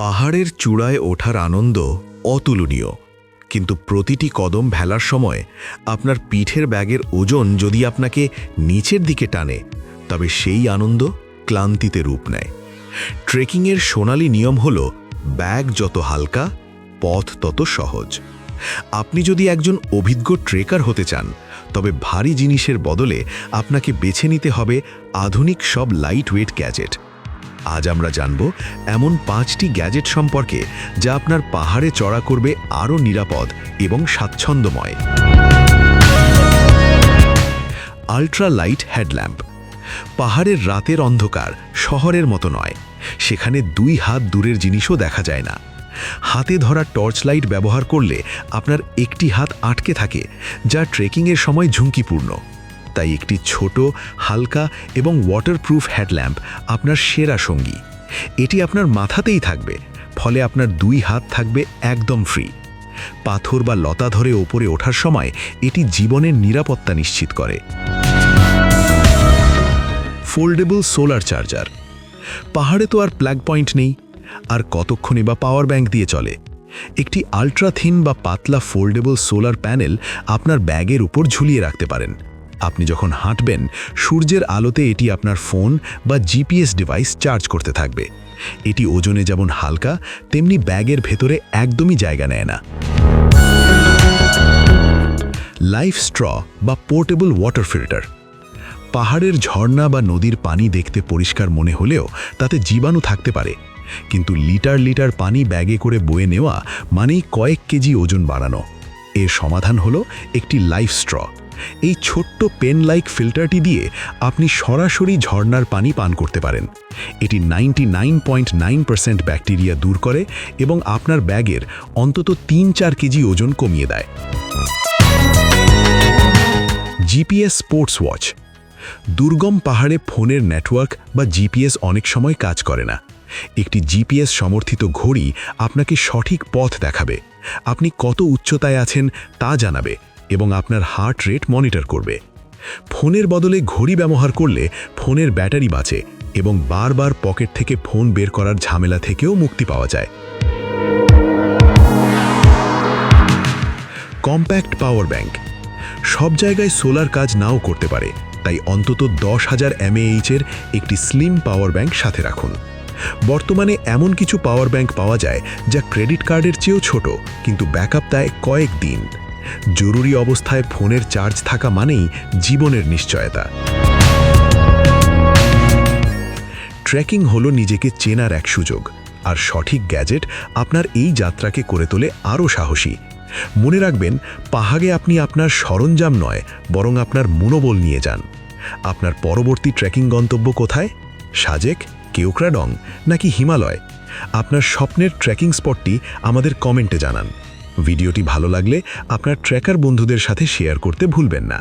পাহাড়ের চূড়ায় ওঠার আনন্দ অতুলনীয়, কিন্তু প্রতিটি কদম ভেলার সময় আপনার পিঠের ব্যাগের ওজন যদি আপনাকে নিচের দিকে টানে, তবে সেই আনন্দ ক্লান্তিতে রূপ নেয়। ট্রেকিংয়ের সোনালি নিয়ম হল ব্যাগ যত হালকা, পথ তত সহজ। আপনি যদি একজন অভিজ্ঞ ট্রেকার হতে চান, তবে ভারী জিনিসের বদলে আপনাকে বেছে নিতে হবে আধুনিক সব লাইট ওয়েট গ্যাজেট। আজ আমরা জানব এমন 5টি গ্যাজেট সম্পর্কে যা আপনার পাহাড়ে চড়া করবে আরও নিরাপদ এবং স্বাচ্ছন্দ্যময়। Ultra light headlamp. পাহাড়ের রাতের অন্ধকার শহরের মতো নয়, সেখানে 2 হাত দূরের জিনিসও দেখা যায় না। হাতে ধরা টর্চ লাইট ব্যবহার করলে আপনার একটি হাত আটকে থাকে, যা ট্রেকিংয়ের সময় ঝুঁকিপূর্ণ। তাই একটি ছোট, হালকা এবং ওয়াটারপ্রুফ হেডল্যাম্প আপনার সেরা সঙ্গী। এটি আপনার মাথাতেই থাকবে, ফলে আপনার 2 হাত থাকবে একদম ফ্রি। পাথর বা লতা ধরে ওপরে ওঠার সময় এটি জীবনের নিরাপত্তা নিশ্চিত করে। Foldable solar charger. পাহাড়ে তো আর প্লাগ পয়েন্ট নেই, আর কতক্ষণই বা পাওয়ার ব্যাংক দিয়ে চলে। একটি আল্ট্রা থিন বা পাতলা ফোল্ডেবল সোলার প্যানেল আপনার ব্যাগের উপর ঝুলিয়ে রাখতে পারেন। আপনি যখন হাঁটবেন, সূর্যের আলোতে এটি আপনার ফোন বা জিপিএস ডিভাইস চার্জ করতে থাকবে। এটি ওজনে যেমন হালকা, তেমনি ব্যাগের ভেতরে একদমই জায়গা নেয় না। লাইফ স্ট্র বা পোর্টেবল ওয়াটার ফিল্টার। পাহাড়ের ঝর্ণা বা নদীর পানি দেখতে পরিষ্কার মনে হলেও তাতে জীবাণু থাকতে পারে, কিন্তু লিটার লিটার পানি ব্যাগে করে বয়ে নেওয়া মানেই কয়েক কেজি ওজন বাড়ানো। এর সমাধান হলো একটি লাইফ স্ট্র। এই ছোট্ট পেন লাইক ফিল্টারটি দিয়ে আপনি সরাসরি ঝর্ণার পানি পান করতে পারেন। এটি 99.9% ব্যাকটেরিয়া দূর করে এবং আপনার ব্যাগের অন্তত 3-4 কেজি ওজন কমিয়ে দেয়। GPS sports watch. দুর্গম পাহাড়ে ফোনের নেটওয়ার্ক বা জিপিএস অনেক সময় কাজ করে না। একটি জিপিএস সমর্থিত ঘড়ি আপনাকে সঠিক পথ দেখাবে, আপনি কত উচ্চতায় আছেন তা জানাবে এবং আপনার হার্ট রেট মনিটর করবে। ফোনের বদলে ঘড়ি ব্যবহার করলে ফোনের ব্যাটারি বাঁচে এবং বারবার পকেট থেকে ফোন বের করার ঝামেলা থেকেও মুক্তি পাওয়া যায়। Compact power bank. সব জায়গায় সোলার কাজ নাও করতে পারে, তাই অন্তত 10,000 mAh-এর একটি স্লিম পাওয়ার ব্যাংক সাথে রাখুন। বর্তমানে এমন কিছু পাওয়ার ব্যাংক পাওয়া যায় যা ক্রেডিট কার্ডের চেয়েও ছোট, কিন্তু ব্যাকআপ দেয় কয়েক দিন। জরুরি অবস্থায় ফোনের চার্জ থাকা মানেই জীবনের নিশ্চয়তা। ট্রেকিং হলো নিজেকে চেনার এক সুযোগ, আর সঠিক গ্যাজেট আপনার এই যাত্রাকে করে তোলে আরও সাহসী। মনে রাখবেন, পাহাড়ে আপনি আপনার সরঞ্জাম নয়, বরং আপনার মনোবল নিয়ে যান। আপনার পরবর্তী ট্রেকিং গন্তব্য কোথায়? সাজেক, কেওক্রাডং নাকি হিমালয়? আপনার স্বপ্নের ট্রেকিং স্পটটি আমাদের কমেন্টে জানান। ভিডিওটি ভালো লাগলে আপনার ট্রেকার বন্ধুদের সাথে শেয়ার করতে ভুলবেন না।